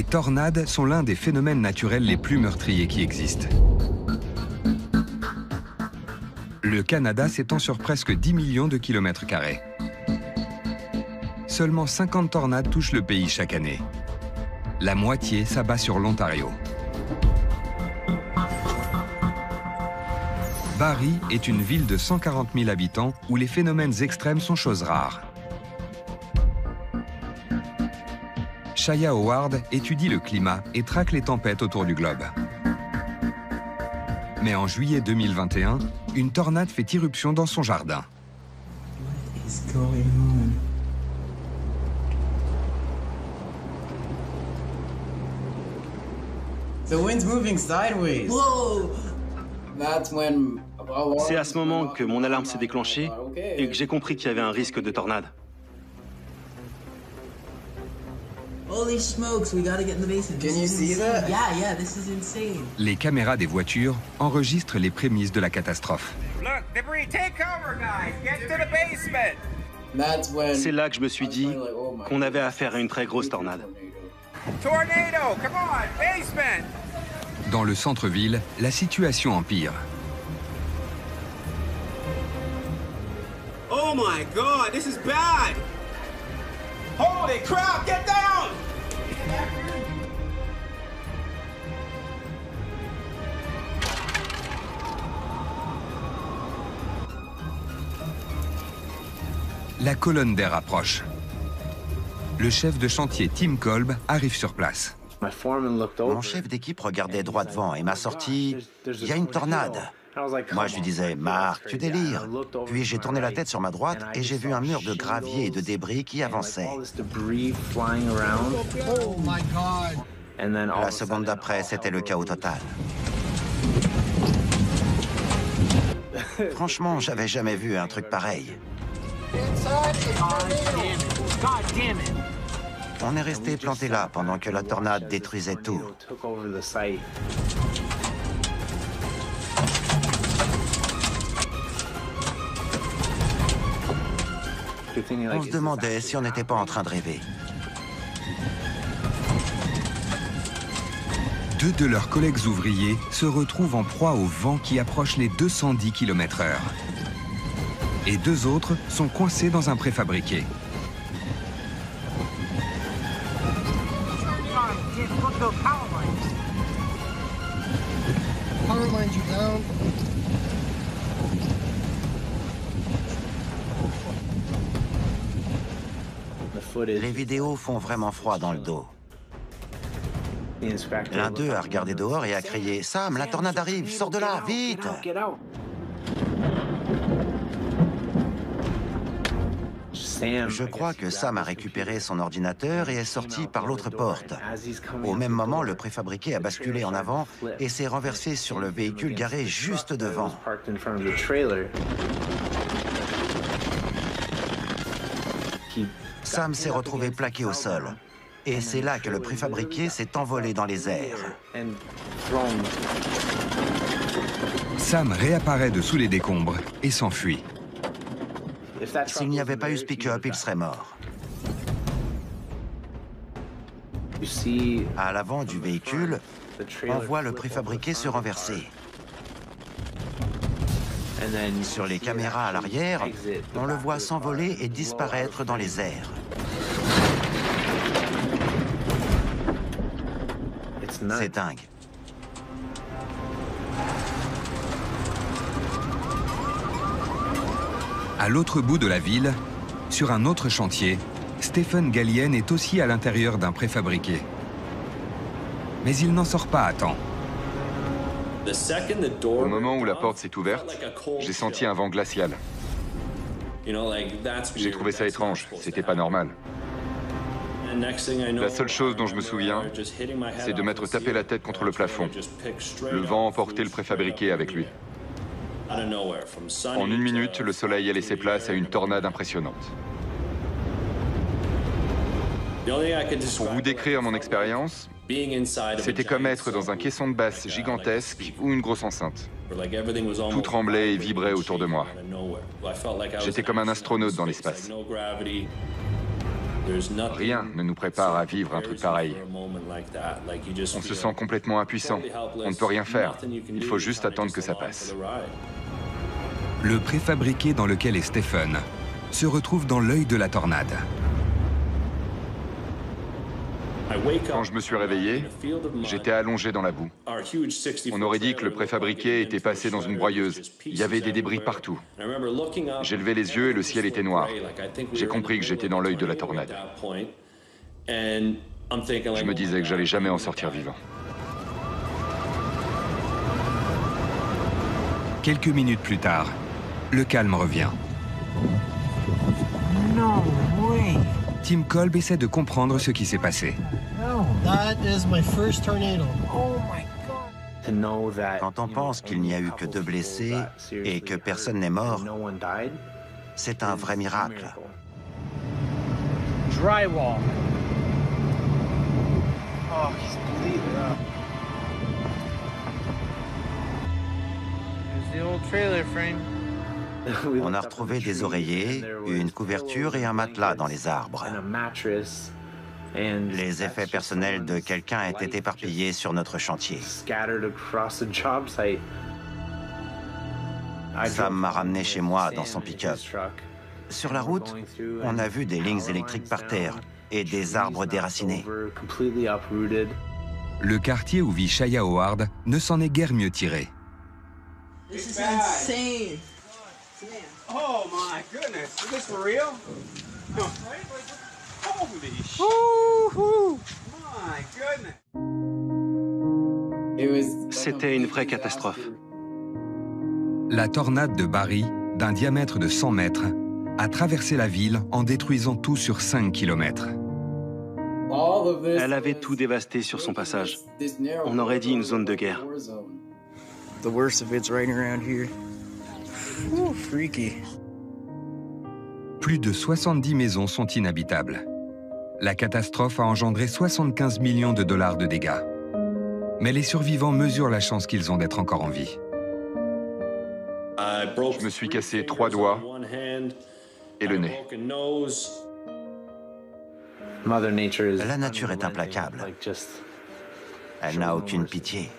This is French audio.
tornades sont l'un des phénomènes naturels les plus meurtriers qui existent. Le Canada s'étend sur presque 10 millions de kilomètres carrés. Seulement 50 tornades touchent le pays chaque année. La moitié s'abat sur l'Ontario. Barrie est une ville de 140 000 habitants où les phénomènes extrêmes sont chose rare. Shaya Howard étudie le climat et traque les tempêtes autour du globe. Mais en juillet 2021, une tornade fait irruption dans son jardin. What is going on? The wind's moving sideways. Whoa! That's when. C'est à ce moment que mon alarme s'est déclenchée et que j'ai compris qu'il y avait un risque de tornade. Holy smokes, we gotta get in the basement. Can you see that? Yeah, this is insane. Les caméras des voitures enregistrent les prémices de la catastrophe. Look, debris, take cover, guys. Get to the basement. That's when. C'est là que je me suis dit qu'on avait affaire à une très grosse tornade. Tornado, come on, basement. Dans le centre-ville, la situation empire. Oh my God, this is bad. Holy crap, get down. La colonne d'air approche. Le chef de chantier Tim Kolb arrive sur place. Mon chef d'équipe regardait droit devant et m'a sorti « Il y a une tornade ». Moi, je lui disais « Marc, tu délires ». Puis j'ai tourné la tête sur ma droite et j'ai vu un mur de gravier et de débris qui avançait. La seconde d'après, c'était le chaos total. Franchement, j'avais jamais vu un truc pareil. On est resté planté là pendant que la tornade détruisait tout. On se demandait si on n'était pas en train de rêver. Deux de leurs collègues ouvriers se retrouvent en proie au vent qui approche les 210 km/h. Et deux autres sont coincés dans un préfabriqué. Les vidéos font vraiment froid dans le dos. L'un d'eux a regardé dehors et a crié « Sam, la tornade arrive, sors de là, vite !» Je crois que Sam a récupéré son ordinateur et est sorti par l'autre porte. Au même moment, le préfabriqué a basculé en avant et s'est renversé sur le véhicule garé juste devant. Sam s'est retrouvé plaqué au sol. Et c'est là que le préfabriqué s'est envolé dans les airs. Sam réapparaît de sous les décombres et s'enfuit. S'il n'y avait pas eu ce pick-up, il serait mort. À l'avant du véhicule, on voit le préfabriqué se renverser. Sur les caméras à l'arrière, on le voit s'envoler et disparaître dans les airs. C'est dingue. À l'autre bout de la ville, sur un autre chantier, Stephen Galien est aussi à l'intérieur d'un préfabriqué. Mais il n'en sort pas à temps. Au moment où la porte s'est ouverte, j'ai senti un vent glacial. J'ai trouvé ça étrange, c'était pas normal. La seule chose dont je me souviens, c'est de m'être tapé la tête contre le plafond. Le vent emportait le préfabriqué avec lui. En une minute, le soleil a laissé place à une tornade impressionnante. Pour vous décrire mon expérience, c'était comme être dans un caisson de basse gigantesque ou une grosse enceinte. Tout tremblait et vibrait autour de moi. J'étais comme un astronaute dans l'espace. Rien ne nous prépare à vivre un truc pareil. On se sent complètement impuissant. On ne peut rien faire. Il faut juste attendre que ça passe. Le préfabriqué dans lequel est Stephen se retrouve dans l'œil de la tornade. Quand je me suis réveillé, j'étais allongé dans la boue. On aurait dit que le préfabriqué était passé dans une broyeuse. Il y avait des débris partout. J'ai levé les yeux et le ciel était noir. J'ai compris que j'étais dans l'œil de la tornade. Je me disais que j'allais jamais en sortir vivant. Quelques minutes plus tard, le calme revient. No way. Tim Kolb essaie de comprendre ce qui s'est passé. That is my first tornado. Oh my God. Quand on pense qu'il n'y a eu que 2 blessés et que personne n'est mort, c'est un vrai miracle. Drywall. Oh, he's bleeding up. There's the old trailer frame. On a retrouvé des oreillers, une couverture et un matelas dans les arbres. Les effets personnels de quelqu'un étaient éparpillés sur notre chantier. Sam m'a ramené chez moi dans son pick-up. Sur la route, on a vu des lignes électriques par terre et des arbres déracinés. Le quartier où vit Shaya Howard ne s'en est guère mieux tiré. This is insane. Oh my goodness, is this for real? Holy shit. My goodness. C'était une vraie catastrophe. La tornade de Barry, d'un diamètre de 100 mètres, a traversé la ville en détruisant tout sur 5 kilomètres. Elle avait tout dévasté sur son passage. On aurait dit une zone de guerre. The worst of it's right around here. Ooh, freaky. Plus de 70 maisons sont inhabitables. La catastrophe a engendré 75 millions de dollars de dégâts. Mais les survivants mesurent la chance qu'ils ont d'être encore en vie. Je me suis cassé 3 doigts et le nez. La nature est implacable. Elle n'a aucune pitié.